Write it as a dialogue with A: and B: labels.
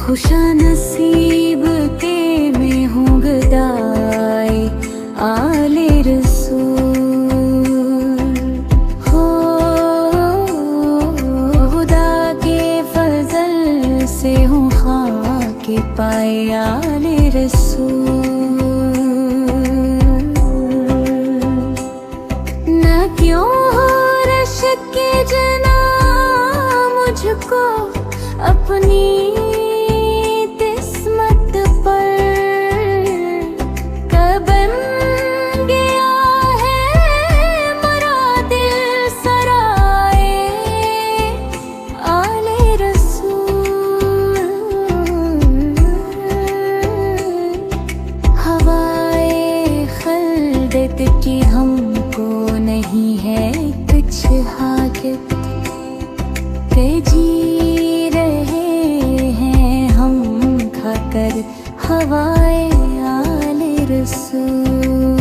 A: खुशा नसीब के मैं हूँ गदाई आले रसूल। हो खुदा के फजल से हूँ खाके पाए आले रसूल। न क्यों हो रश के जना मुझको अपनी किस्मत पर कबन गया है मरा दिल सराए आले रसूल। हवाए खल्दत की हमको नहीं है कुछ हाजत, के जी रहे हैं हम खाकर हवाए आले रसूल।